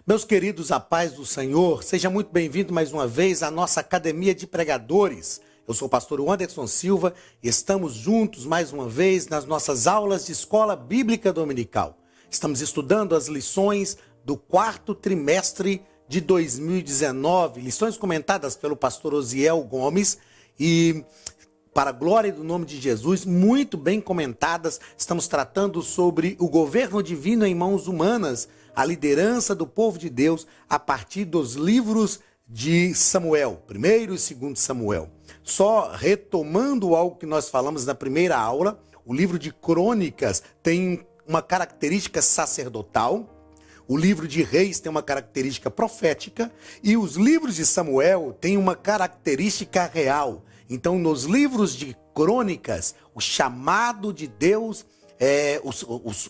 Meus queridos, a paz do Senhor, seja muito bem-vindo mais uma vez à nossa Academia de Pregadores. Eu sou o pastor Anderson Silva e estamos juntos mais uma vez nas nossas aulas de Escola Bíblica Dominical. Estamos estudando as lições do quarto trimestre de 2019, lições comentadas pelo pastor Osiel Gomes e, para a glória do nome de Jesus, muito bem comentadas. Estamos tratando sobre o governo divino em mãos humanas, a liderança do povo de Deus a partir dos livros de Samuel, 1º e 2º Samuel. Só retomando algo que nós falamos na primeira aula, o livro de Crônicas tem uma característica sacerdotal, o livro de Reis tem uma característica profética e os livros de Samuel têm uma característica real. Então, nos livros de Crônicas, o chamado de Deus,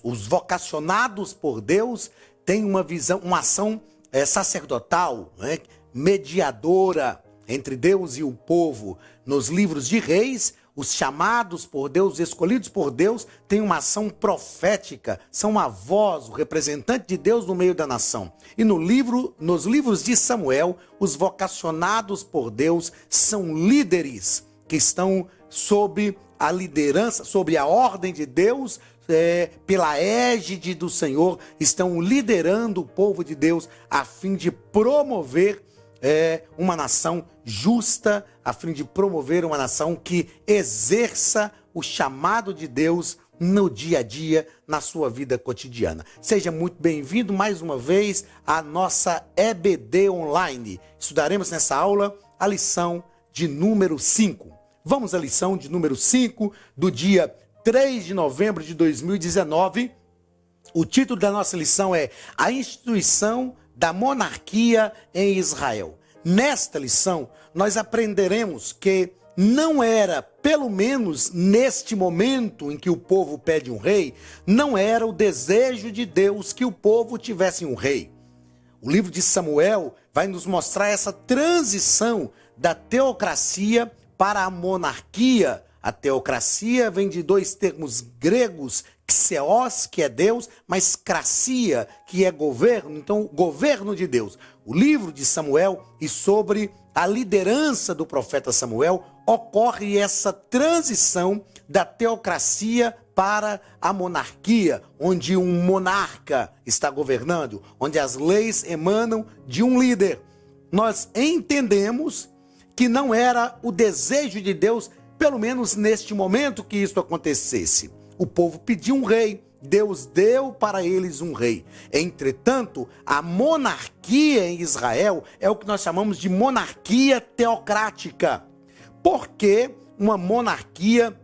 os vocacionados por Deus têm uma visão, uma ação sacerdotal, né, mediadora entre Deus e o povo. Nos livros de Reis, os chamados por Deus, escolhidos por Deus, têm uma ação profética, são a voz, o representante de Deus no meio da nação. E nos livros de Samuel, os vocacionados por Deus são líderes que estão sob a liderança, sob a ordem de Deus, pela égide do Senhor, estão liderando o povo de Deus a fim de promover uma nação justa, a fim de promover uma nação que exerça o chamado de Deus no dia a dia, na sua vida cotidiana. Seja muito bem-vindo mais uma vez à nossa EBD Online. Estudaremos nessa aula a lição de número 5. Vamos à lição de número 5 do dia 3 de novembro de 2019. O título da nossa lição é A Instituição da Monarquia em Israel. Nesta lição, nós aprenderemos que não era, pelo menos neste momento em que o povo pede um rei, não era o desejo de Deus que o povo tivesse um rei. O livro de Samuel vai nos mostrar essa transição da teocracia para a monarquia. A teocracia vem de dois termos gregos, xeos, que é Deus, mas cracia, que é governo, então governo de Deus. O livro de Samuel e sobre a liderança do profeta Samuel ocorre essa transição da teocracia para a monarquia, onde um monarca está governando, onde as leis emanam de um líder. Nós entendemos que não era o desejo de Deus, pelo menos neste momento, que isso acontecesse. O povo pediu um rei, Deus deu para eles um rei. Entretanto, a monarquia em Israel é o que nós chamamos de monarquia teocrática. Por que uma monarquia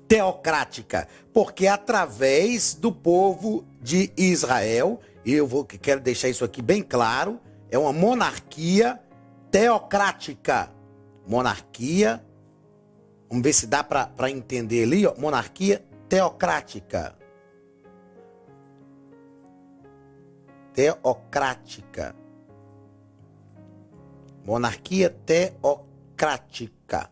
teocrática? Porque através do povo de Israel, quero deixar isso aqui bem claro, é uma monarquia teocrática. Monarquia, vamos ver se dá para entender ali, ó, monarquia teocrática. Teocrática. Monarquia teocrática.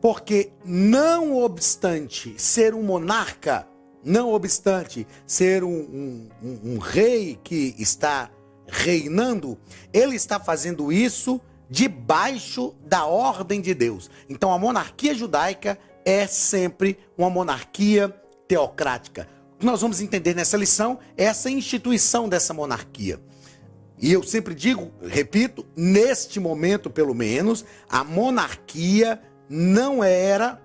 Porque não obstante ser um monarca, não obstante ser um rei que está reinando, ele está fazendo isso debaixo da ordem de Deus. Então a monarquia judaica é sempre uma monarquia teocrática. O que nós vamos entender nessa lição é essa instituição dessa monarquia. E eu sempre digo, repito, neste momento pelo menos, a monarquia não era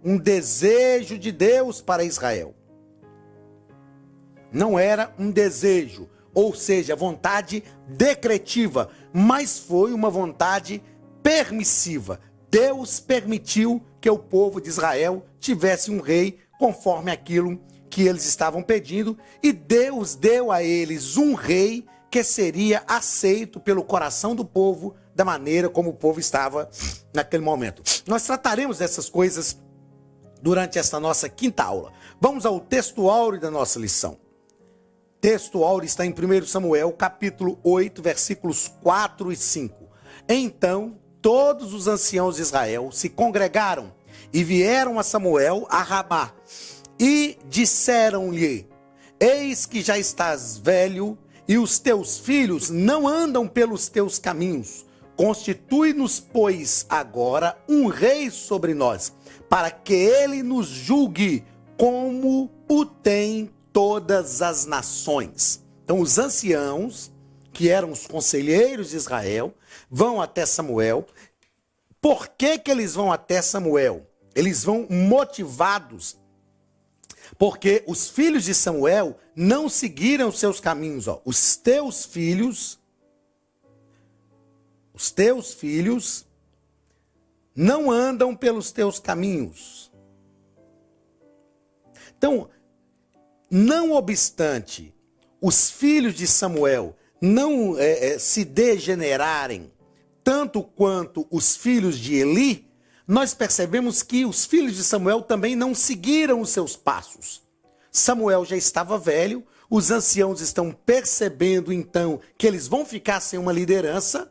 um desejo de Deus para Israel. Não era um desejo, ou seja, vontade decretiva, mas foi uma vontade permissiva. Deus permitiu que o povo de Israel tivesse um rei conforme aquilo que eles estavam pedindo, e Deus deu a eles um rei que seria aceito pelo coração do povo, da maneira como o povo estava naquele momento. Nós trataremos dessas coisas durante esta nossa quinta aula. Vamos ao texto áureo da nossa lição. O texto áureo está em 1 Samuel, capítulo 8, versículos 4 e 5. Então, todos os anciãos de Israel se congregaram e vieram a Samuel a Ramá e disseram-lhe: Eis que já estás velho, e os teus filhos não andam pelos teus caminhos. Constitui-nos, pois, agora um rei sobre nós, para que ele nos julgue como o tem todas as nações. Então, os anciãos, que eram os conselheiros de Israel, vão até Samuel. Por que que eles vão até Samuel? Eles vão motivados, porque os filhos de Samuel não seguiram seus caminhos. Ó. Os teus filhos não andam pelos teus caminhos. Então, não obstante os filhos de Samuel não se degenerarem tanto quanto os filhos de Eli, nós percebemos que os filhos de Samuel também não seguiram os seus passos. Samuel já estava velho, os anciãos estão percebendo então que eles vão ficar sem uma liderança,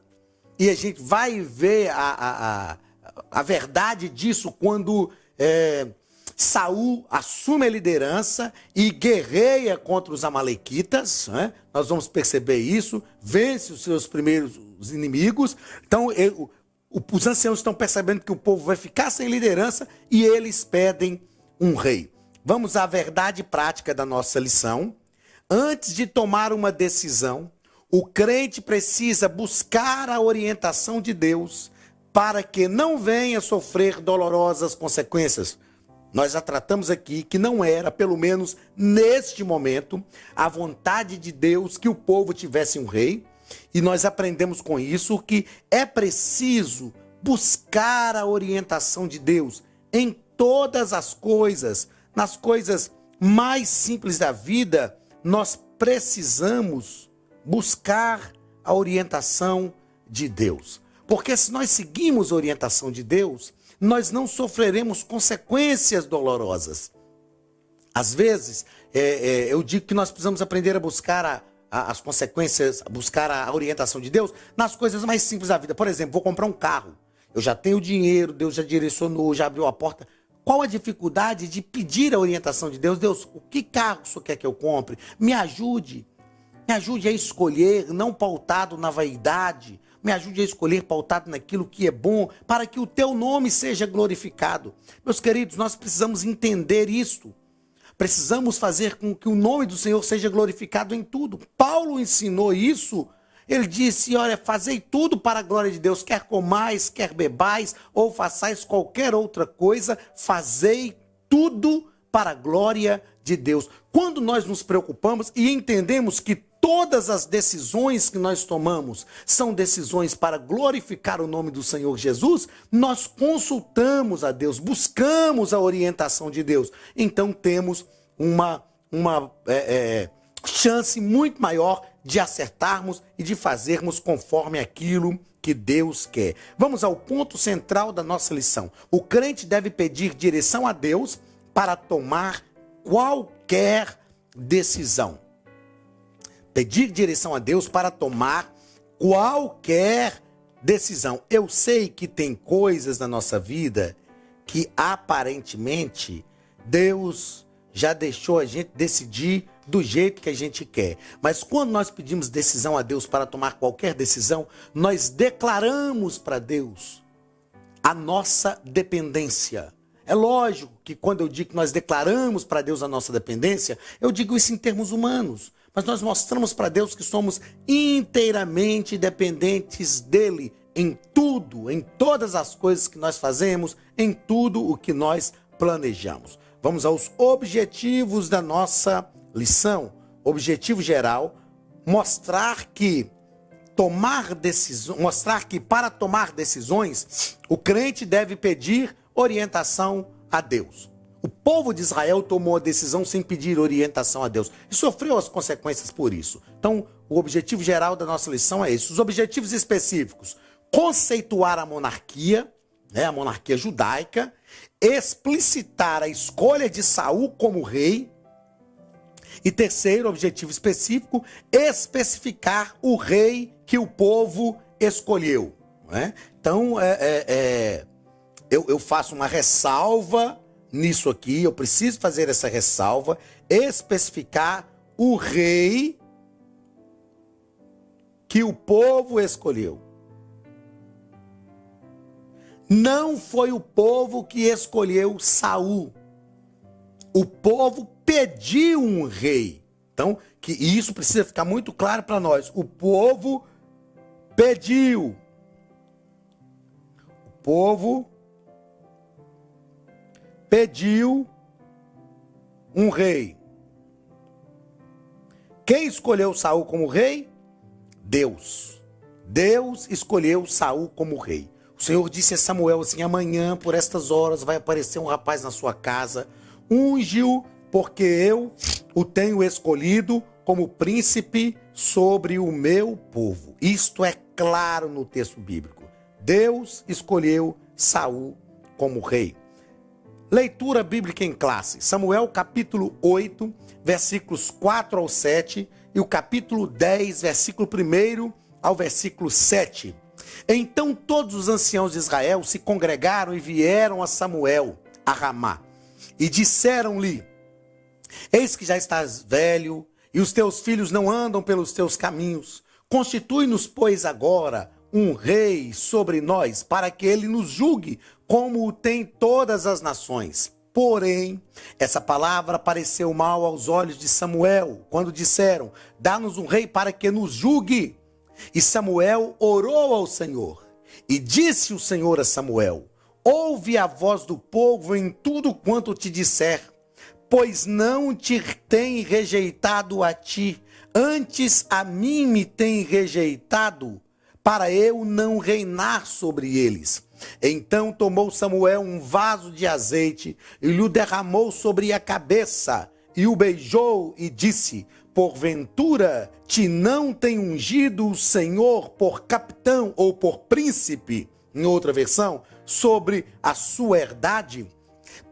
e a gente vai ver a verdade disso quando Saul assume a liderança e guerreia contra os amalequitas, né? Nós vamos perceber isso, vence os seus primeiros inimigos. Então, os anciãos estão percebendo que o povo vai ficar sem liderança e eles pedem um rei. Vamos à verdade prática da nossa lição. Antes de tomar uma decisão, o crente precisa buscar a orientação de Deus para que não venha sofrer dolorosas consequências. Nós já tratamos aqui que não era, pelo menos neste momento, a vontade de Deus que o povo tivesse um rei. E nós aprendemos com isso que é preciso buscar a orientação de Deus em todas as coisas. Nas coisas mais simples da vida, nós precisamos buscar a orientação de Deus. Porque se nós seguimos a orientação de Deus, nós não sofreremos consequências dolorosas. Às vezes, eu digo que nós precisamos aprender a buscar as consequências, buscar a orientação de Deus nas coisas mais simples da vida. Por exemplo, vou comprar um carro. Eu já tenho dinheiro, Deus já direcionou, já abriu a porta. Qual a dificuldade de pedir a orientação de Deus? Deus, o que carro o Senhor quer que eu compre? Me ajude a escolher, não pautado na vaidade. Me ajude a escolher pautado naquilo que é bom, para que o teu nome seja glorificado. Meus queridos, nós precisamos entender isto. Precisamos fazer com que o nome do Senhor seja glorificado em tudo. Paulo ensinou isso. Ele disse, olha, fazei tudo para a glória de Deus, quer comais, quer bebais, ou façais qualquer outra coisa, fazei tudo para a glória de Deus. Quando nós nos preocupamos e entendemos que todas as decisões que nós tomamos são decisões para glorificar o nome do Senhor Jesus, nós consultamos a Deus, buscamos a orientação de Deus. Então temos uma chance muito maior de acertarmos e de fazermos conforme aquilo que Deus quer. Vamos ao ponto central da nossa lição. O crente deve pedir direção a Deus para tomar qualquer decisão. Pedir direção a Deus para tomar qualquer decisão. Eu sei que tem coisas na nossa vida que aparentemente Deus já deixou a gente decidir do jeito que a gente quer. Mas quando nós pedimos decisão a Deus para tomar qualquer decisão, nós declaramos para Deus a nossa dependência. É lógico que quando eu digo que nós declaramos para Deus a nossa dependência, eu digo isso em termos humanos. Mas nós mostramos para Deus que somos inteiramente dependentes dele em tudo, em todas as coisas que nós fazemos, em tudo o que nós planejamos. Vamos aos objetivos da nossa lição. Objetivo geral, mostrar que para tomar decisões, o crente deve pedir orientação a Deus. O povo de Israel tomou a decisão sem pedir orientação a Deus e sofreu as consequências por isso. Então, o objetivo geral da nossa lição é esse. Os objetivos específicos: conceituar a monarquia judaica, explicitar a escolha de Saul como rei. E terceiro objetivo específico, especificar o rei que o povo escolheu. Né? Então, eu faço uma ressalva nisso aqui, eu preciso fazer essa ressalva, especificar o rei que o povo escolheu. Não foi o povo que escolheu Saul. O povo pediu um rei. Então, que isso precisa ficar muito claro para nós. O povo pediu. O povo pediu um rei. Quem escolheu Saul como rei? Deus. Deus escolheu Saul como rei. O Senhor disse a Samuel assim: amanhã, por estas horas, vai aparecer um rapaz na sua casa. Unge-o, porque eu o tenho escolhido como príncipe sobre o meu povo. Isto é claro no texto bíblico. Deus escolheu Saul como rei. Leitura bíblica em classe. Samuel capítulo 8, versículos 4 ao 7 e o capítulo 10, versículo 1 ao versículo 7. Então todos os anciãos de Israel se congregaram e vieram a Samuel, a Ramá, e disseram-lhe: eis que já estás velho, e os teus filhos não andam pelos teus caminhos. Constitui-nos, pois, agora um rei sobre nós, para que ele nos julgue, como o tem todas as nações. Porém, essa palavra pareceu mal aos olhos de Samuel, quando disseram: dá-nos um rei para que nos julgue. E Samuel orou ao Senhor, e disse o Senhor a Samuel: ouve a voz do povo em tudo quanto te disser, pois não te tem rejeitado a ti, antes a mim me tem rejeitado, para eu não reinar sobre eles. Então tomou Samuel um vaso de azeite e lhe derramou sobre a cabeça, e o beijou e disse: porventura te não tem ungido o Senhor por capitão ou por príncipe, em outra versão, sobre a sua herdade?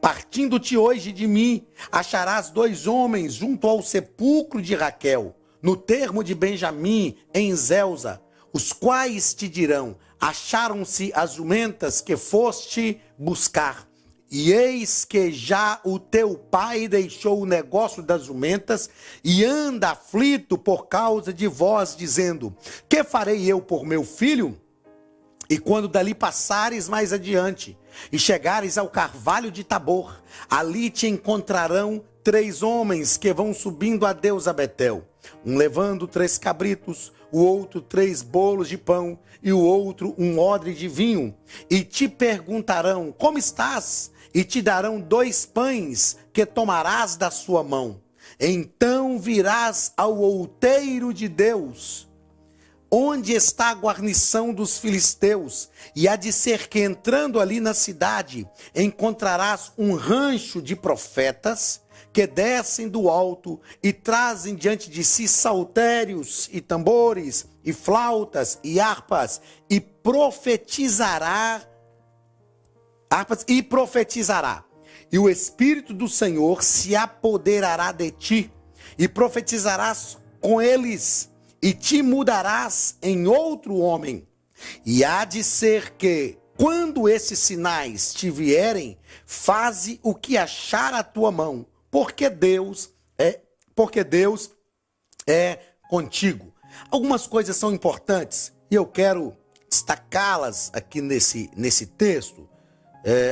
Partindo-te hoje de mim, acharás 2 homens junto ao sepulcro de Raquel, no termo de Benjamim, em Zelza, os quais te dirão: acharam-se as jumentas que foste buscar. E eis que já o teu pai deixou o negócio das jumentas e anda aflito por causa de vós, dizendo: que farei eu por meu filho? E quando dali passares mais adiante e chegares ao carvalho de Tabor, ali te encontrarão 3 homens que vão subindo a Deus a Betel, um levando 3 cabritos, o outro 3 bolos de pão e o outro um odre de vinho. E te perguntarão: como estás? E te darão 2 pães que tomarás da sua mão. Então virás ao outeiro de Deus, onde está a guarnição dos filisteus, e há de ser que entrando ali na cidade, encontrarás um rancho de profetas que descem do alto e trazem diante de si saltérios e tambores e flautas e harpas, e profetizará. E o Espírito do Senhor se apoderará de ti, e profetizarás com eles, e te mudarás em outro homem. E há de ser que, quando esses sinais te vierem, faze o que achar a tua mão, porque Deus é contigo. Algumas coisas são importantes e eu quero destacá-las aqui nesse texto.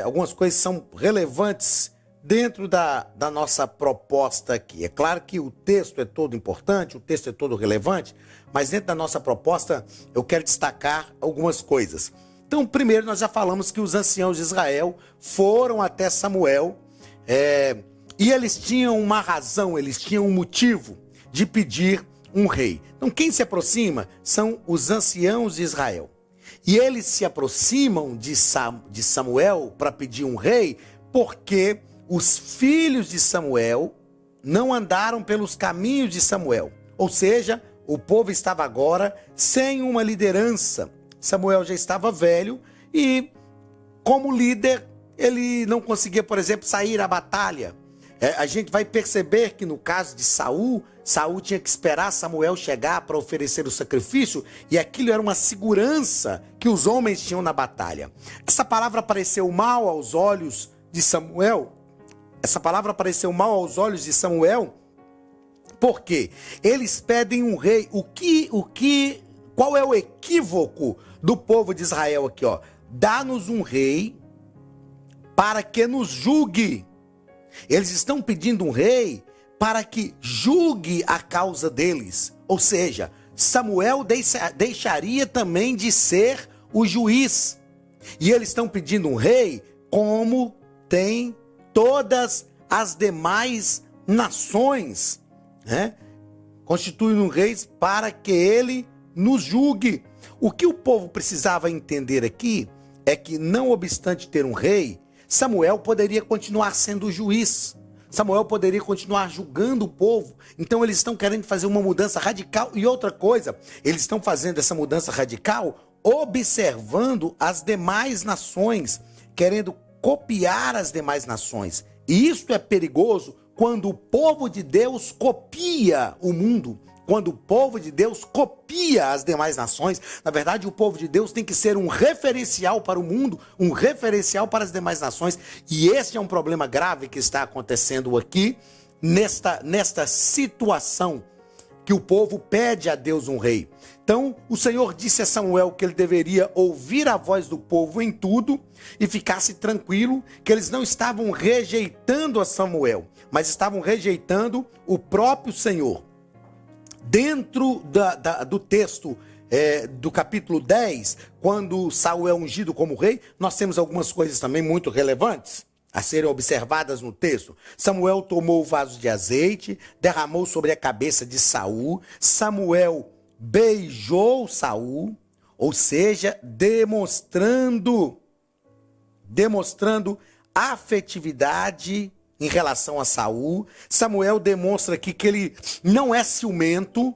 Algumas coisas são relevantes dentro da nossa proposta aqui. É claro que o texto é todo importante, o texto é todo relevante, mas dentro da nossa proposta eu quero destacar algumas coisas. Então, primeiro, nós já falamos que os anciãos de Israel foram até Samuel e eles tinham uma razão, eles tinham um motivo de pedir um rei. Então, quem se aproxima são os anciãos de Israel. E eles se aproximam de Samuel para pedir um rei, porque os filhos de Samuel não andaram pelos caminhos de Samuel. Ou seja, o povo estava agora sem uma liderança. Samuel já estava velho e, como líder, ele não conseguia, por exemplo, sair à batalha. A gente vai perceber que no caso de Saul tinha que esperar Samuel chegar para oferecer o sacrifício, e aquilo era uma segurança que os homens tinham na batalha. Essa palavra pareceu mal aos olhos de Samuel. Por quê? Eles pedem um rei. Qual é o equívoco do povo de Israel aqui, ó? Dá-nos um rei para que nos julgue. Eles estão pedindo um rei para que julgue a causa deles. Ou seja, Samuel deixaria também de ser o juiz. E eles estão pedindo um rei como tem todas as demais nações, né? Constitui um rei para que ele nos julgue. O que o povo precisava entender aqui é que, não obstante ter um rei, Samuel poderia continuar sendo o juiz. Samuel poderia continuar julgando o povo. Então eles estão querendo fazer uma mudança radical. E outra coisa, eles estão fazendo essa mudança radical observando as demais nações, querendo copiar as demais nações. E isso é perigoso quando o povo de Deus copia o mundo. Quando o povo de Deus copia as demais nações. Na verdade, o povo de Deus tem que ser um referencial para o mundo, um referencial para as demais nações. E esse é um problema grave que está acontecendo aqui, nesta situação, que o povo pede a Deus um rei. Então, o Senhor disse a Samuel que ele deveria ouvir a voz do povo em tudo e ficasse tranquilo, que eles não estavam rejeitando a Samuel, mas estavam rejeitando o próprio Senhor. Dentro do texto do capítulo 10, quando Saul é ungido como rei, nós temos algumas coisas também muito relevantes a serem observadas no texto. Samuel tomou o vaso de azeite, derramou sobre a cabeça de Saul. Samuel beijou Saul, ou seja, demonstrando afetividade em relação a Saul. Samuel demonstra aqui que ele não é ciumento.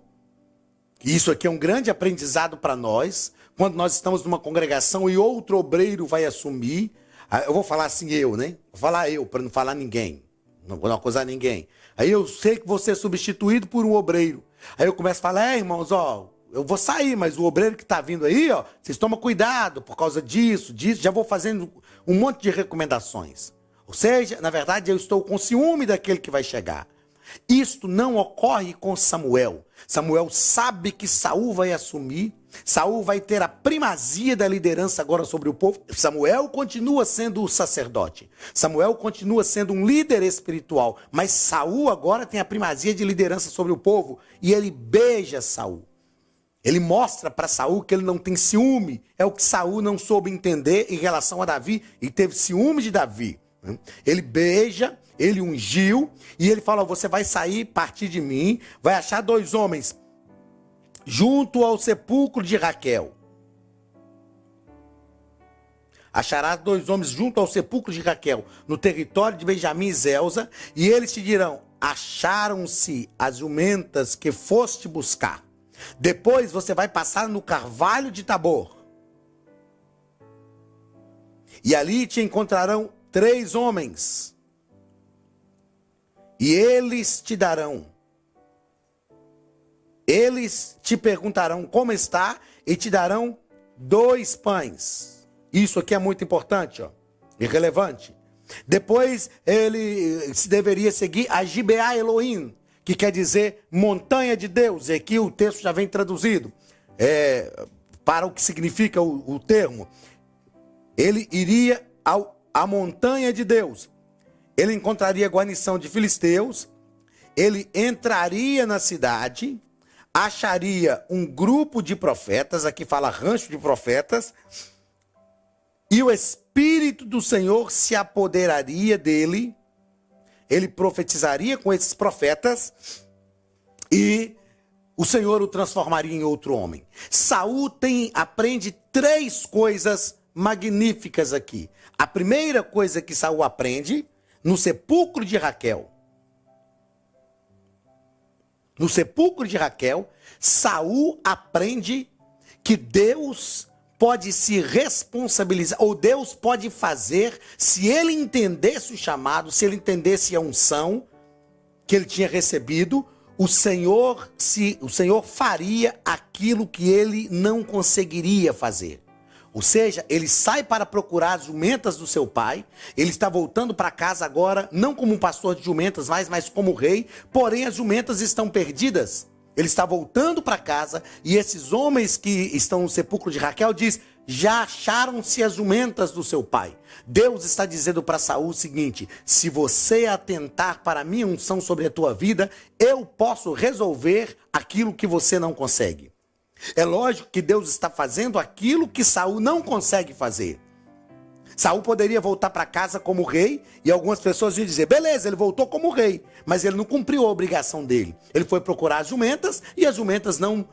Isso aqui é um grande aprendizado para nós. Quando nós estamos numa congregação e outro obreiro vai assumir, eu vou falar assim né? Vou falar eu, para não falar ninguém. Não vou acusar ninguém. Aí eu sei que vou ser substituído por um obreiro. Aí eu começo a falar, irmãos, ó, eu vou sair, mas o obreiro que está vindo aí, ó, vocês tomam cuidado por causa disso. Já vou fazendo um monte de recomendações. Ou seja, na verdade, eu estou com ciúme daquele que vai chegar. Isto não ocorre com Samuel. Samuel sabe que Saul vai assumir. Saul vai ter a primazia da liderança agora sobre o povo. Samuel continua sendo o sacerdote. Samuel continua sendo um líder espiritual. Mas Saul agora tem a primazia de liderança sobre o povo. E ele beija Saul. Ele mostra para Saul que ele não tem ciúme. É o que Saul não soube entender em relação a Davi e teve ciúme de Davi. Ele beija, ele ungiu e ele fala, você vai sair, partir de mim, vai achar 2 homens junto ao sepulcro de Raquel. Acharás 2 homens junto ao sepulcro de Raquel, no território de Benjamim e Zelza, e eles te dirão, acharam-se as jumentas que foste buscar. Depois você vai passar no carvalho de Tabor. E ali te encontrarão 3 homens. E eles te darão. Eles te perguntarão como está e te darão 2 pães. Isso aqui é muito importante, ó, e relevante. Depois ele se deveria seguir a Gibeá Elohim, que quer dizer montanha de Deus. E aqui o texto já vem traduzido para o que significa o termo. Ele iria à montanha de Deus. Ele encontraria guarnição de filisteus. Ele entraria na cidade, acharia um grupo de profetas, aqui fala rancho de profetas, e o Espírito do Senhor se apoderaria dele. Ele profetizaria com esses profetas e o Senhor o transformaria em outro homem. Saul aprende 3 coisas magníficas aqui. A primeira coisa que Saul aprende, no sepulcro de Raquel. No sepulcro de Raquel, Saul aprende que Deus pode se responsabilizar, ou Deus pode fazer, se ele entendesse o chamado, se ele entendesse a unção que ele tinha recebido, o Senhor faria aquilo que ele não conseguiria fazer. Ou seja, ele sai para procurar as jumentas do seu pai. Ele está voltando para casa agora, não como um pastor de jumentas, mas como rei. Porém, as jumentas estão perdidas. Ele está voltando para casa e esses homens que estão no sepulcro de Raquel diz: já acharam-se as jumentas do seu pai. Deus está dizendo para Saul o seguinte: se você atentar para a minha unção sobre a tua vida, eu posso resolver aquilo que você não consegue. É lógico que Deus está fazendo aquilo que Saul não consegue fazer. Saul poderia voltar para casa como rei e algumas pessoas iam dizer: beleza, ele voltou como rei, mas ele não cumpriu a obrigação dele. Ele foi procurar as jumentas e as jumentas não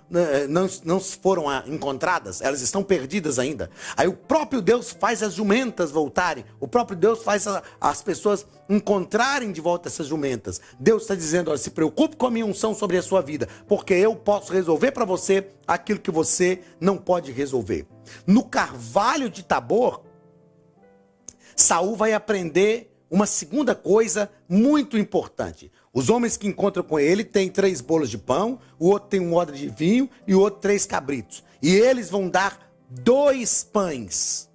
foram encontradas, elas estão perdidas ainda. Aí o próprio Deus faz as jumentas voltarem, o próprio Deus faz as pessoas encontrarem de volta essas jumentas. Deus está dizendo: olha, se preocupe com a minha unção sobre a sua vida, porque eu posso resolver para você aquilo que você não pode resolver. No carvalho de Tabor, Saul vai aprender uma segunda coisa muito importante. Os homens que encontram com ele têm 3 bolos de pão, o outro tem um odre de vinho e o outro 3 cabritos. E eles vão dar 2 pães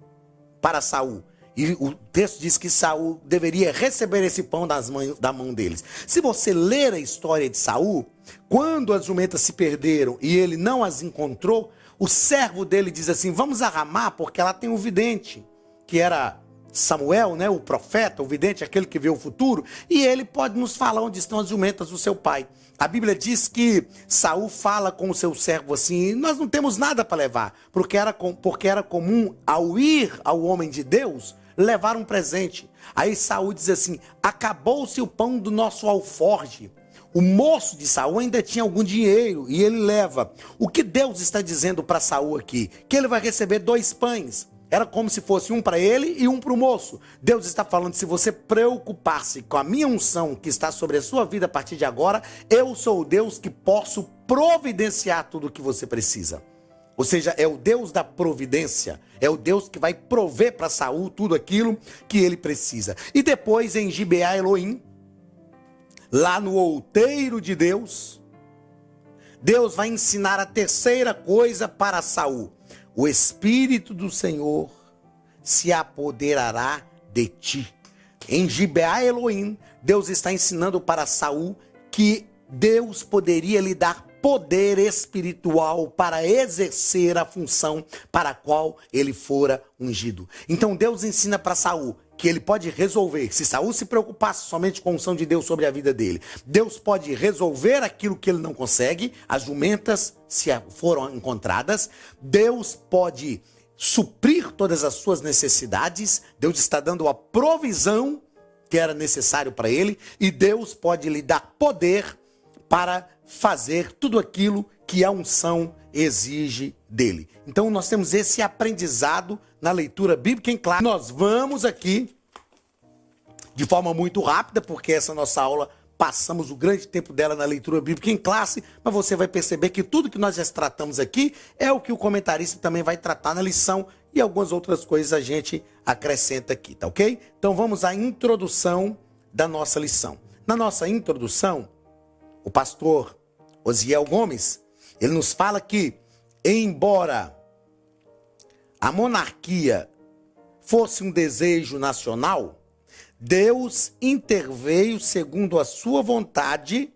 para Saul. E o texto diz que Saul deveria receber esse pão da mão deles. Se você ler a história de Saul, quando as jumentas se perderam e ele não as encontrou, o servo dele diz assim: vamos a Ramá, porque ela tem um vidente, que era Samuel, né, o profeta, o vidente, aquele que vê o futuro, e ele pode nos falar onde estão as jumentas do seu pai. A Bíblia diz que Saul fala com o seu servo assim: nós não temos nada para levar, porque era comum, ao ir ao homem de Deus, levar um presente. Aí Saul diz assim: acabou-se o pão do nosso alforje. O moço de Saul ainda tinha algum dinheiro e ele leva. O que Deus está dizendo para Saul aqui? Que ele vai receber 2 pães. Era como se fosse um para ele e um para o moço. Deus está falando: se você preocupar-se com a minha unção que está sobre a sua vida a partir de agora, eu sou o Deus que posso providenciar tudo o que você precisa. Ou seja, é o Deus da providência, é o Deus que vai prover para Saul tudo aquilo que ele precisa. E depois em Gibeá Elohim, lá no outeiro de Deus, Deus vai ensinar a terceira coisa para Saul: o Espírito do Senhor se apoderará de ti. Em Gibeá Elohim, Deus está ensinando para Saul que Deus poderia lhe dar poder espiritual para exercer a função para a qual ele fora ungido. Então Deus ensina para Saul que ele pode resolver. Se Saul se preocupasse somente com a unção de Deus sobre a vida dele, Deus pode resolver aquilo que ele não consegue. As jumentas se foram encontradas. Deus pode suprir todas as suas necessidades. Deus está dando a provisão que era necessário para ele. E Deus pode lhe dar poder para fazer tudo aquilo que a unção exige dele. Então nós temos esse aprendizado na leitura bíblica em classe. Nós vamos aqui de forma muito rápida, porque essa nossa aula passamos o grande tempo dela na leitura bíblica em classe, mas você vai perceber que tudo que nós já tratamos aqui é o que o comentarista também vai tratar na lição, e algumas outras coisas a gente acrescenta aqui, tá ok? Então vamos à introdução da nossa lição. Na nossa introdução, o pastor Osiel Gomes, ele nos fala que, embora a monarquia fosse um desejo nacional, Deus interveio segundo a sua vontade.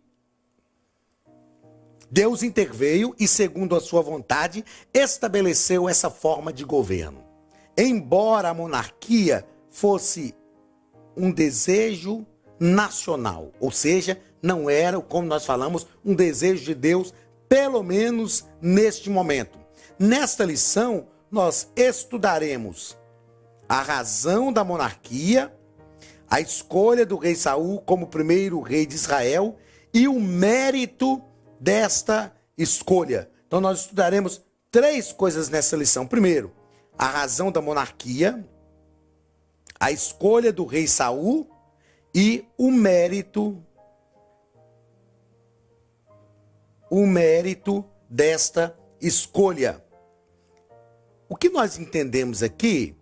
Deus interveio e, segundo a sua vontade, estabeleceu essa forma de governo. Embora a monarquia fosse um desejo nacional, ou seja, não era, como nós falamos, um desejo de Deus, pelo menos neste momento. Nesta lição, nós estudaremos a razão da monarquia, a escolha do rei Saul como primeiro rei de Israel e o mérito desta escolha. Então nós estudaremos 3 coisas nessa lição. Primeiro, a razão da monarquia, a escolha do rei Saul e o mérito desta escolha. O que nós entendemos aqui,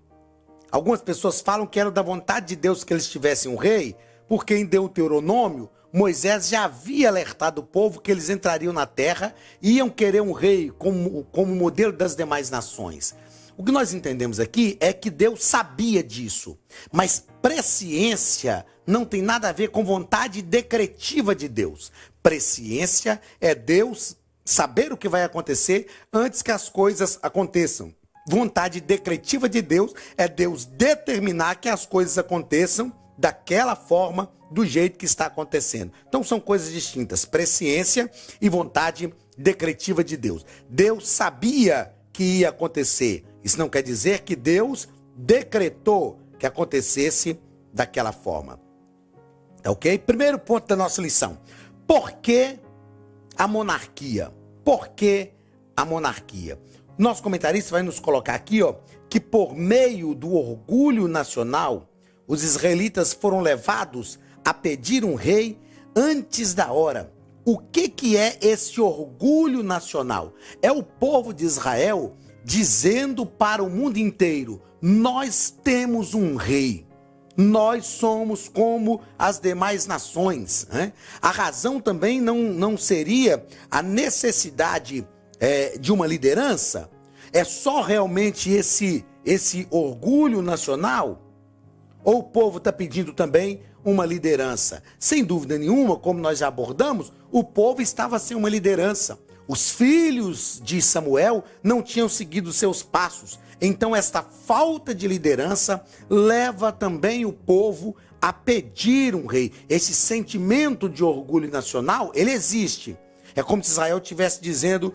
algumas pessoas falam que era da vontade de Deus que eles tivessem um rei, porque em Deuteronômio, Moisés já havia alertado o povo que eles entrariam na terra e iam querer um rei como modelo das demais nações. O que nós entendemos aqui é que Deus sabia disso, mas presciência não tem nada a ver com vontade decretiva de Deus. Presciência é Deus saber o que vai acontecer antes que as coisas aconteçam. Vontade decretiva de Deus é Deus determinar que as coisas aconteçam daquela forma, do jeito que está acontecendo. Então são coisas distintas, presciência e vontade decretiva de Deus. Deus sabia que ia acontecer. Isso não quer dizer que Deus decretou que acontecesse daquela forma. Tá ok? Primeiro ponto da nossa lição. Por que a monarquia? Por que a monarquia? Nosso comentarista vai nos colocar aqui, que por meio do orgulho nacional, os israelitas foram levados a pedir um rei antes da hora. O que é esse orgulho nacional? É o povo de Israel dizendo para o mundo inteiro: nós temos um rei. Nós somos como as demais nações. Né? A razão também não seria a necessidade de uma liderança. É só realmente esse orgulho nacional? Ou o povo está pedindo também uma liderança? Sem dúvida nenhuma, como nós já abordamos, o povo estava sem uma liderança. Os filhos de Samuel não tinham seguido seus passos. Então esta falta de liderança leva também o povo a pedir um rei. Esse sentimento de orgulho nacional, ele existe. É como se Israel estivesse dizendo,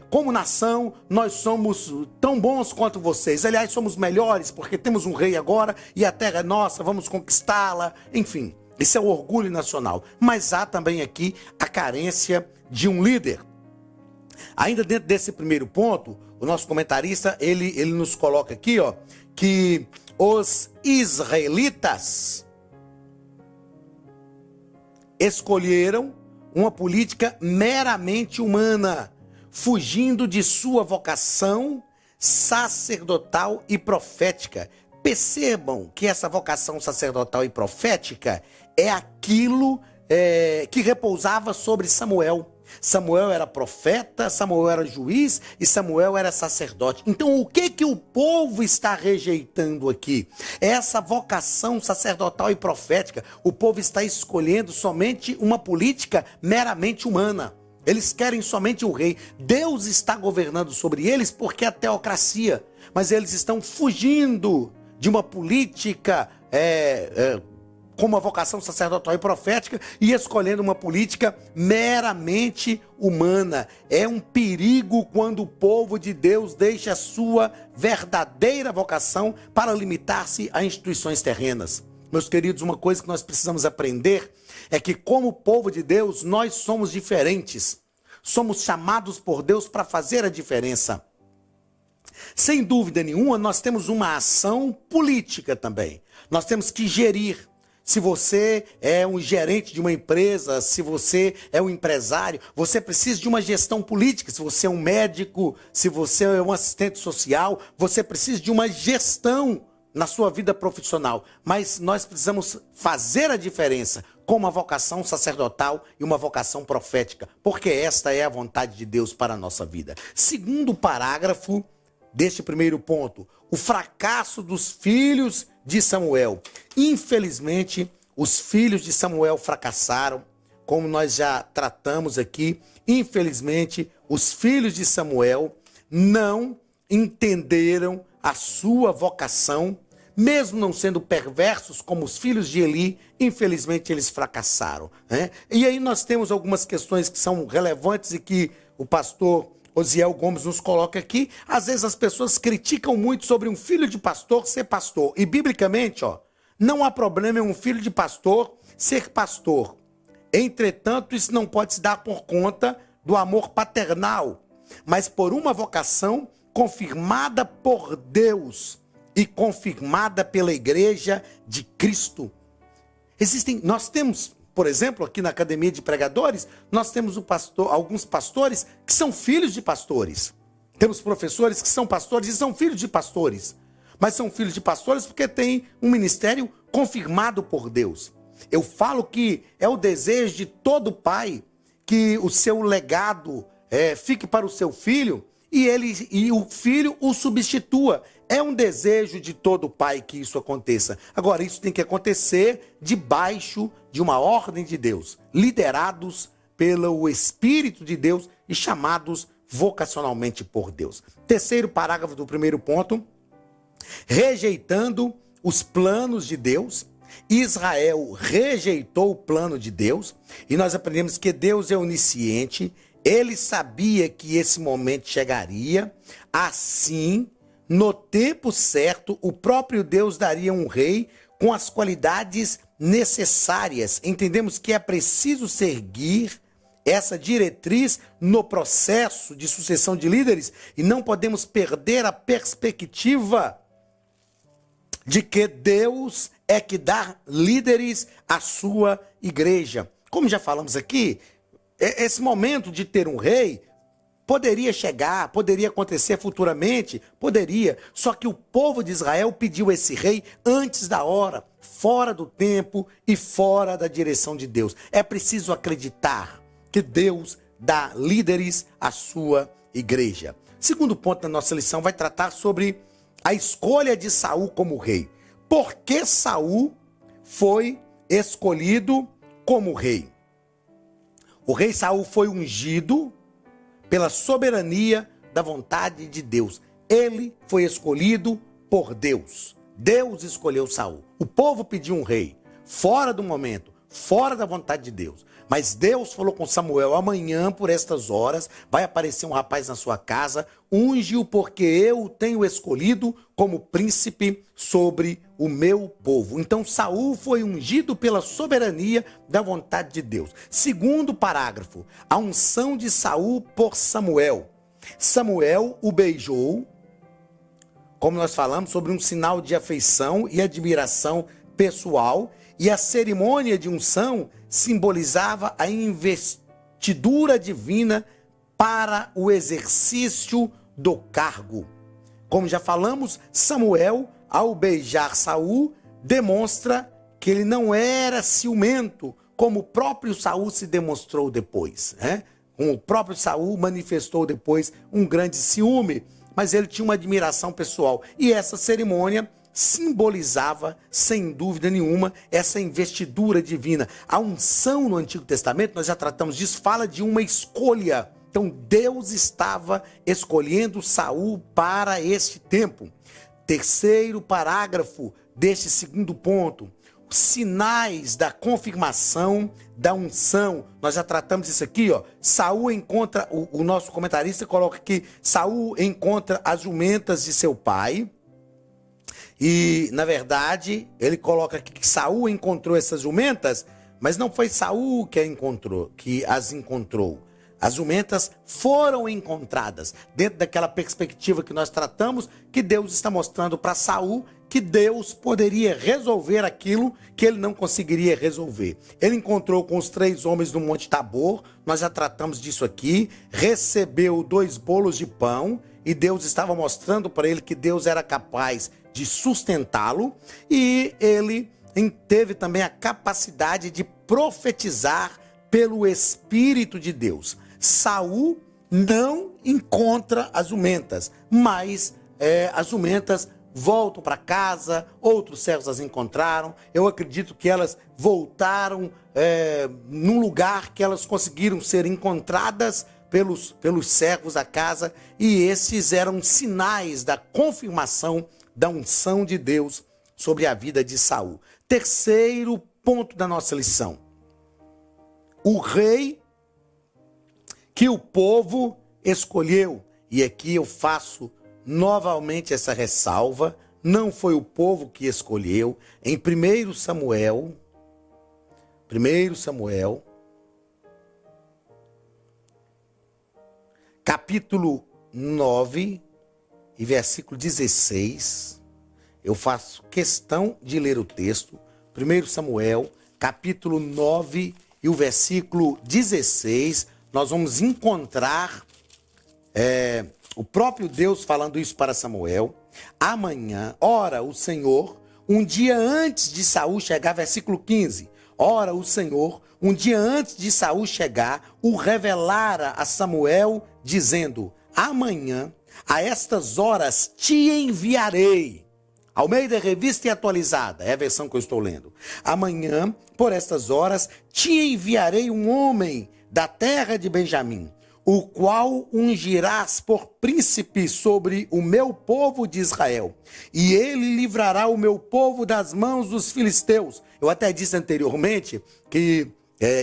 como nação, nós somos tão bons quanto vocês. Aliás, somos melhores porque temos um rei agora e a terra é nossa, vamos conquistá-la. Enfim, isso é o orgulho nacional. Mas há também aqui a carência de um líder. Ainda dentro desse primeiro ponto, o nosso comentarista, ele nos coloca aqui, que os israelitas escolheram uma política meramente humana, fugindo de sua vocação sacerdotal e profética. Percebam que essa vocação sacerdotal e profética é aquilo que repousava sobre Samuel. Samuel era profeta, Samuel era juiz e Samuel era sacerdote. Então o que o povo está rejeitando aqui? Essa vocação sacerdotal e profética. O povo está escolhendo somente uma política meramente humana. Eles querem somente o rei. Deus está governando sobre eles porque é a teocracia. Mas eles estão fugindo de uma política com uma vocação sacerdotal e profética e escolhendo uma política meramente humana. É um perigo quando o povo de Deus deixa a sua verdadeira vocação para limitar-se a instituições terrenas. Meus queridos, uma coisa que nós precisamos aprender é que, como povo de Deus, nós somos diferentes. Somos chamados por Deus para fazer a diferença. Sem dúvida nenhuma, nós temos uma ação política também. Nós temos que gerir. Se você é um gerente de uma empresa, se você é um empresário, você precisa de uma gestão política. Se você é um médico, se você é um assistente social, você precisa de uma gestão na sua vida profissional. Mas nós precisamos fazer a diferença com uma vocação sacerdotal e uma vocação profética, porque esta é a vontade de Deus para a nossa vida. Segundo parágrafo deste primeiro ponto, o fracasso dos filhos de Samuel. Infelizmente, os filhos de Samuel fracassaram, como nós já tratamos aqui. Infelizmente, os filhos de Samuel não entenderam a sua vocação, mesmo não sendo perversos como os filhos de Eli, infelizmente eles fracassaram. Né? E aí nós temos algumas questões que são relevantes e que o pastor Osiel Gomes nos coloca aqui. Às vezes as pessoas criticam muito sobre um filho de pastor ser pastor. E biblicamente, não há problema em um filho de pastor ser pastor. Entretanto, isso não pode se dar por conta do amor paternal, mas por uma vocação confirmada por Deus e confirmada pela Igreja de Cristo. Nós temos, por exemplo, aqui na Academia de Pregadores, nós temos alguns pastores que são filhos de pastores. Temos professores que são pastores e são filhos de pastores. Mas são filhos de pastores porque têm um ministério confirmado por Deus. Eu falo que é o desejo de todo pai que o seu legado fique para o seu filho e o filho o substitua. É um desejo de todo pai que isso aconteça. Agora, isso tem que acontecer debaixo de uma ordem de Deus, liderados pelo Espírito de Deus e chamados vocacionalmente por Deus. Terceiro parágrafo do primeiro ponto: rejeitando os planos de Deus. Israel rejeitou o plano de Deus, e nós aprendemos que Deus é onisciente, ele sabia que esse momento chegaria. Assim, no tempo certo, o próprio Deus daria um rei com as qualidades necessárias. Entendemos que é preciso seguir essa diretriz no processo de sucessão de líderes e não podemos perder a perspectiva de que Deus é que dá líderes à sua igreja. Como já falamos aqui, esse momento de ter um rei poderia chegar, poderia acontecer futuramente, poderia. Só que o povo de Israel pediu esse rei antes da hora, fora do tempo e fora da direção de Deus. É preciso acreditar que Deus dá líderes à sua igreja. Segundo ponto da nossa lição vai tratar sobre a escolha de Saul como rei. Por que Saul foi escolhido como rei? O rei Saul foi ungido pela soberania da vontade de Deus. Ele foi escolhido por Deus. Deus escolheu Saul. O povo pediu um rei, fora do momento, fora da vontade de Deus. Mas Deus falou com Samuel: amanhã, por estas horas, vai aparecer um rapaz na sua casa, unge-o, porque eu o tenho escolhido como príncipe sobre o meu povo. Então Saul foi ungido pela soberania da vontade de Deus. Segundo parágrafo, a unção de Saul por Samuel. Samuel o beijou, como nós falamos, sobre um sinal de afeição e admiração pessoal, e a cerimônia de unção simbolizava a investidura divina para o exercício do cargo. Como já falamos, Samuel, ao beijar Saul, demonstra que ele não era ciumento, como o próprio Saul se demonstrou depois, né? O próprio Saul manifestou depois um grande ciúme, mas ele tinha uma admiração pessoal. E essa cerimônia simbolizava, sem dúvida nenhuma, essa investidura divina. A unção no Antigo Testamento, nós já tratamos disso, fala de uma escolha. Então Deus estava escolhendo Saul para este tempo. Terceiro parágrafo deste segundo ponto: os sinais da confirmação da unção. Nós já tratamos isso aqui, ó. Saul encontra, o nosso comentarista coloca aqui, Saul encontra as jumentas de seu pai. E, na verdade, ele coloca aqui que Saul encontrou essas jumentas, mas não foi Saul que as encontrou. As jumentas foram encontradas dentro daquela perspectiva que nós tratamos, que Deus está mostrando para Saul que Deus poderia resolver aquilo que ele não conseguiria resolver. Ele encontrou com os 3 homens do Monte Tabor, nós já tratamos disso aqui, recebeu 2 bolos de pão, e Deus estava mostrando para ele que Deus era capaz de sustentá-lo, e ele teve também a capacidade de profetizar pelo Espírito de Deus. Saul não encontra as jumentas, mas as jumentas voltam para casa, outros servos as encontraram. Eu acredito que elas voltaram num lugar que elas conseguiram ser encontradas pelos servos da casa, e esses eram sinais da confirmação da unção de Deus sobre a vida de Saul. Terceiro ponto da nossa lição: o rei que o povo escolheu. E aqui eu faço novamente essa ressalva: não foi o povo que escolheu. Em 1 Samuel, capítulo 9 e versículo 16, eu faço questão de ler o texto. 1 Samuel, capítulo 9 e o versículo 16, nós vamos encontrar o próprio Deus falando isso para Samuel. Amanhã, ora o Senhor, um dia antes de Saul chegar, versículo 15, ora o Senhor, um dia antes de Saul chegar, o revelara a Samuel, dizendo: amanhã, a estas horas, te enviarei. Almeida Revista e Atualizada, é a versão que eu estou lendo. Amanhã, por estas horas, te enviarei um homem da terra de Benjamim, o qual ungirás por príncipe sobre o meu povo de Israel. E ele livrará o meu povo das mãos dos filisteus. Eu até disse anteriormente que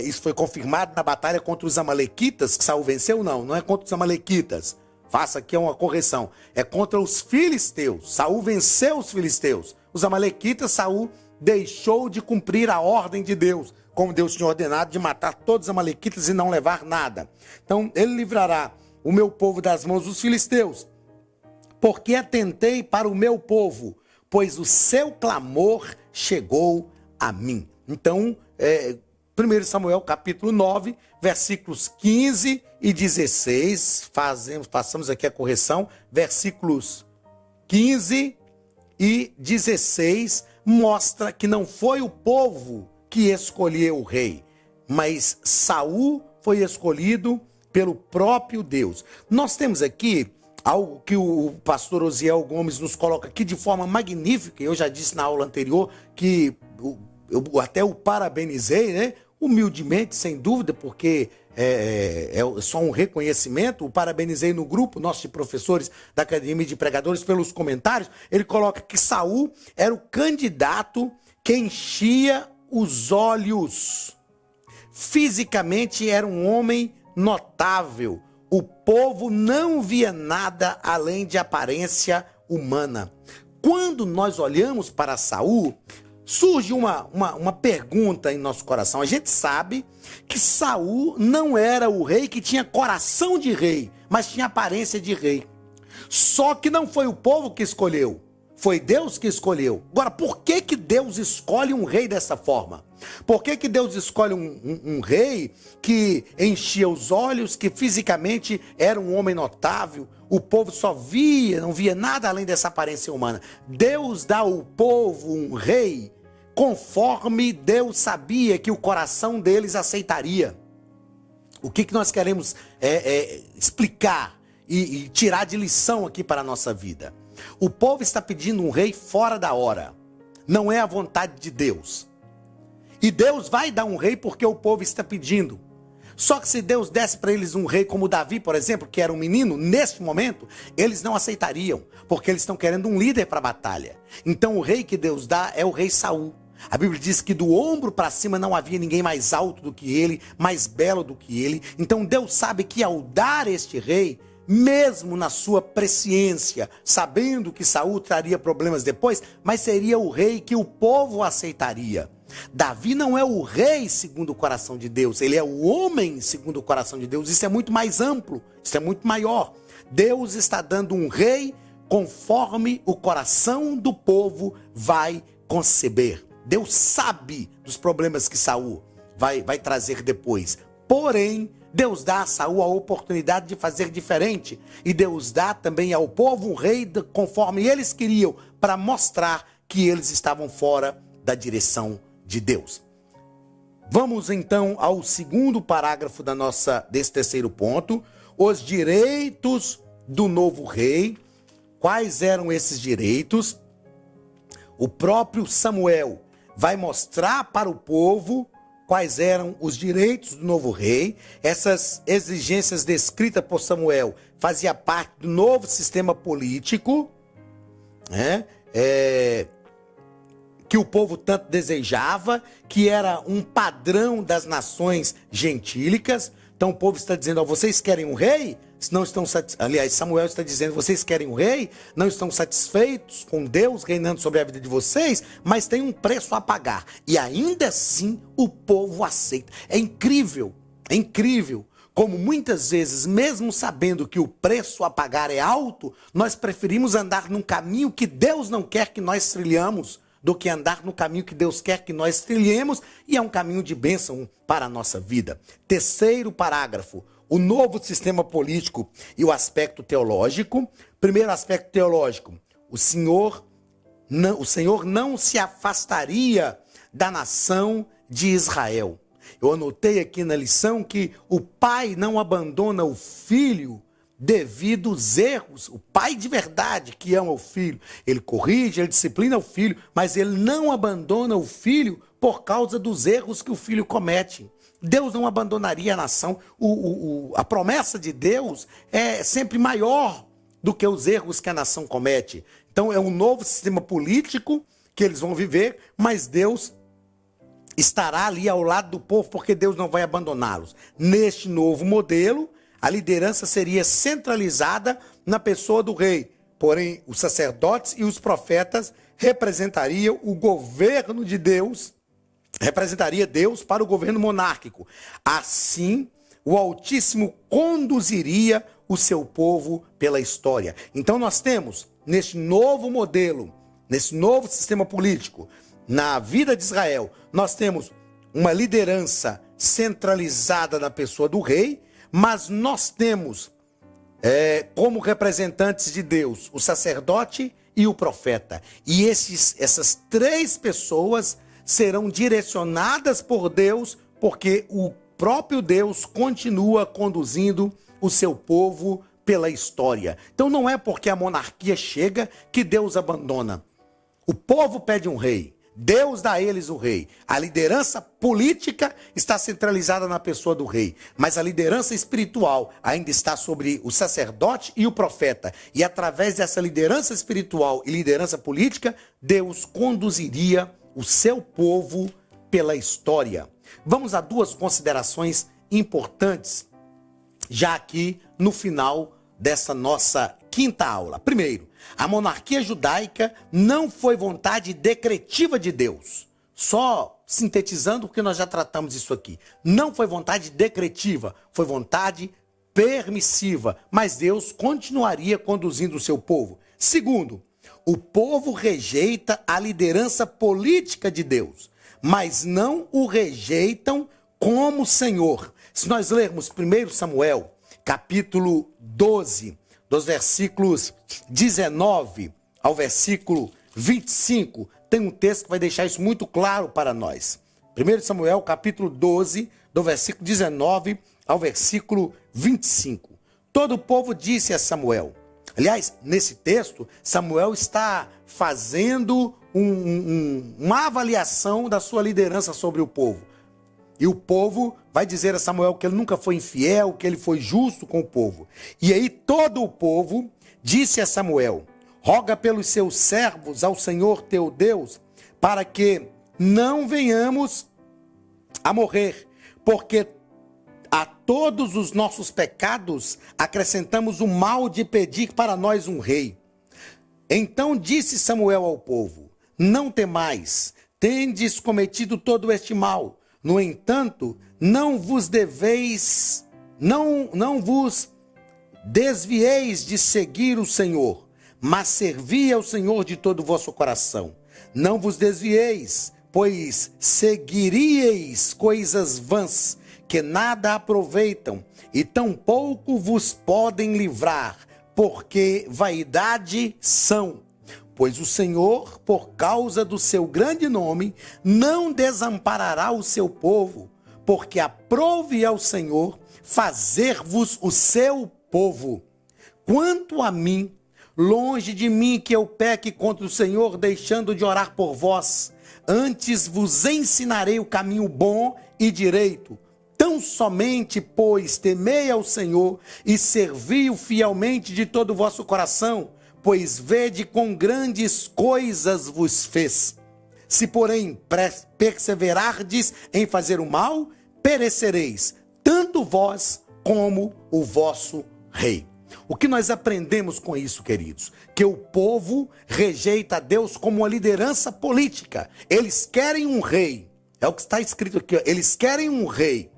isso foi confirmado na batalha contra os amalequitas, que Saul venceu. Não é contra os amalequitas. Faça aqui uma correção. É contra os filisteus. Saul venceu os filisteus. Os amalequitas, Saul deixou de cumprir a ordem de Deus, como Deus tinha ordenado de matar todos os amalequitas e não levar nada. Então, ele livrará o meu povo das mãos dos filisteus, porque atentei para o meu povo, pois o seu clamor chegou a mim. Então, 1 Samuel capítulo 9, versículos 15 e 16, façamos aqui a correção, versículos 15 e 16, mostra que não foi o povo que escolheu o rei, mas Saul foi escolhido pelo próprio Deus. Nós temos aqui algo que o pastor Osiel Gomes nos coloca aqui de forma magnífica. Eu já disse na aula anterior que eu até o parabenizei, né? Humildemente, sem dúvida, porque é só um reconhecimento. O parabenizei no grupo nosso de professores da Academia de Pregadores pelos comentários. Ele coloca que Saul era o candidato que enchia os olhos. Fisicamente era um homem notável. O povo não via nada além de aparência humana. Quando nós olhamos para Saul, surge uma pergunta em nosso coração. A gente sabe que Saul não era o rei que tinha coração de rei, mas tinha aparência de rei. Só que não foi o povo que escolheu, foi Deus que escolheu. Agora, por que Deus escolhe um rei dessa forma? Por que Deus escolhe um rei que enchia os olhos, que fisicamente era um homem notável? O povo não via nada além dessa aparência humana. Deus dá ao povo um rei conforme Deus sabia que o coração deles aceitaria. O que nós queremos explicar e tirar de lição aqui para a nossa vida? O povo está pedindo um rei fora da hora. Não é a vontade de Deus. E Deus vai dar um rei porque o povo está pedindo. Só que se Deus desse para eles um rei como Davi, por exemplo, que era um menino, neste momento, eles não aceitariam, porque eles estão querendo um líder para a batalha. Então o rei que Deus dá é o rei Saul. A Bíblia diz que do ombro para cima não havia ninguém mais alto do que ele, mais belo do que ele. Então Deus sabe que ao dar este rei, mesmo na sua presciência, sabendo que Saul traria problemas depois, mas seria o rei que o povo aceitaria. Davi não é o rei segundo o coração de Deus, ele é o homem segundo o coração de Deus. Isso é muito mais amplo, isso é muito maior. Deus está dando um rei conforme o coração do povo vai conceber. Deus sabe dos problemas que Saul vai trazer depois. Porém, Deus dá a Saul a oportunidade de fazer diferente. E Deus dá também ao povo um rei conforme eles queriam, para mostrar que eles estavam fora da direção de Deus. Vamos então ao segundo parágrafo desse terceiro ponto. Os direitos do novo rei. Quais eram esses direitos? O próprio Samuel vai mostrar para o povo quais eram os direitos do novo rei. Essas exigências descritas por Samuel faziam parte do novo sistema político, né? Que o povo tanto desejava, que era um padrão das nações gentílicas. Então o povo está dizendo: vocês querem um rei? Se não estão aliás, Samuel está dizendo: vocês querem um rei? Não estão satisfeitos com Deus reinando sobre a vida de vocês? Mas tem um preço a pagar. E ainda assim o povo aceita. É incrível como muitas vezes, mesmo sabendo que o preço a pagar é alto, nós preferimos andar num caminho que Deus não quer que nós trilhamos, do que andar no caminho que Deus quer que nós trilhemos, e é um caminho de bênção para a nossa vida. Terceiro parágrafo, o novo sistema político e o aspecto teológico. Primeiro aspecto teológico, o Senhor não se afastaria da nação de Israel. Eu anotei aqui na lição que o pai não abandona o filho devido aos erros. O pai de verdade que ama o filho, ele corrige, ele disciplina o filho, mas ele não abandona o filho por causa dos erros que o filho comete. Deus não abandonaria a nação. A promessa de Deus é sempre maior do que os erros que a nação comete. Então é um novo sistema político que eles vão viver, mas Deus estará ali ao lado do povo, porque Deus não vai abandoná-los. Neste novo modelo, a liderança seria centralizada na pessoa do rei. Porém, os sacerdotes e os profetas representariam o governo de Deus, representaria Deus para o governo monárquico. Assim, o Altíssimo conduziria o seu povo pela história. Então nós temos, neste novo modelo, nesse novo sistema político, na vida de Israel, nós temos uma liderança centralizada na pessoa do rei, mas nós temos como representantes de Deus o sacerdote e o profeta. E essas três pessoas serão direcionadas por Deus, porque o próprio Deus continua conduzindo o seu povo pela história. Então não é porque a monarquia chega que Deus abandona. O povo pede um rei, Deus dá a eles o rei. A liderança política está centralizada na pessoa do rei, mas a liderança espiritual ainda está sobre o sacerdote e o profeta. E através dessa liderança espiritual e liderança política, Deus conduziria o seu povo pela história. Vamos a duas considerações importantes, já aqui no final dessa nossa quinta aula. Primeiro, a monarquia judaica não foi vontade decretiva de Deus. Só sintetizando, porque nós já tratamos isso aqui. Não foi vontade decretiva, foi vontade permissiva. Mas Deus continuaria conduzindo o seu povo. Segundo, o povo rejeita a liderança política de Deus, mas não o rejeitam como Senhor. Se nós lermos 1 Samuel, capítulo 12, dos versículos 19 ao versículo 25, tem um texto que vai deixar isso muito claro para nós. 1 Samuel, capítulo 12, do versículo 19 ao versículo 25. Todo o povo disse a Samuel. Aliás, nesse texto, Samuel está fazendo uma avaliação da sua liderança sobre o povo. E o povo vai dizer a Samuel que ele nunca foi infiel, que ele foi justo com o povo. E aí todo o povo disse a Samuel: roga pelos seus servos ao Senhor teu Deus, para que não venhamos a morrer, porque a todos os nossos pecados acrescentamos o mal de pedir para nós um rei. Então disse Samuel ao povo: não temais, tendes cometido todo este mal. No entanto, não vos desvieis de seguir o Senhor, mas servi ao Senhor de todo o vosso coração. Não vos desvieis, pois seguiríeis coisas vãs, que nada aproveitam, e tampouco vos podem livrar, porque vaidade são. Pois o Senhor, por causa do seu grande nome, não desamparará o seu povo, porque aprouve ao Senhor fazer-vos o seu povo. Quanto a mim, longe de mim que eu peque contra o Senhor, deixando de orar por vós, antes vos ensinarei o caminho bom e direito. Tão somente, pois, temei ao Senhor e servi-o fielmente de todo o vosso coração, pois vede quão grandes coisas vos fez. Se, porém, perseverardes em fazer o mal, perecereis, tanto vós como o vosso rei. O que nós aprendemos com isso, queridos? Que o povo rejeita a Deus como uma liderança política. Eles querem um rei. É o que está escrito aqui. Eles querem um rei.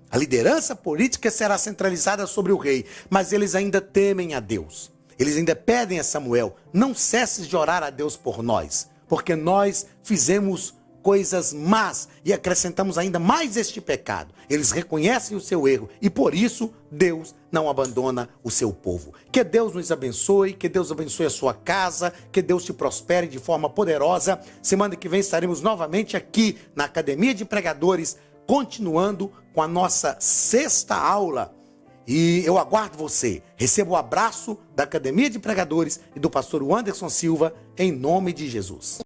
A liderança política será centralizada sobre o rei, mas eles ainda temem a Deus. Eles ainda pedem a Samuel: não cesses de orar a Deus por nós, porque nós fizemos coisas más e acrescentamos ainda mais este pecado. Eles reconhecem o seu erro e por isso Deus não abandona o seu povo. Que Deus nos abençoe, que Deus abençoe a sua casa, que Deus te prospere de forma poderosa. Semana que vem estaremos novamente aqui na Academia de Pregadores, continuando com a nossa sexta aula. E eu aguardo você. Receba o abraço da Academia de Pregadores e do pastor Anderson Silva, em nome de Jesus.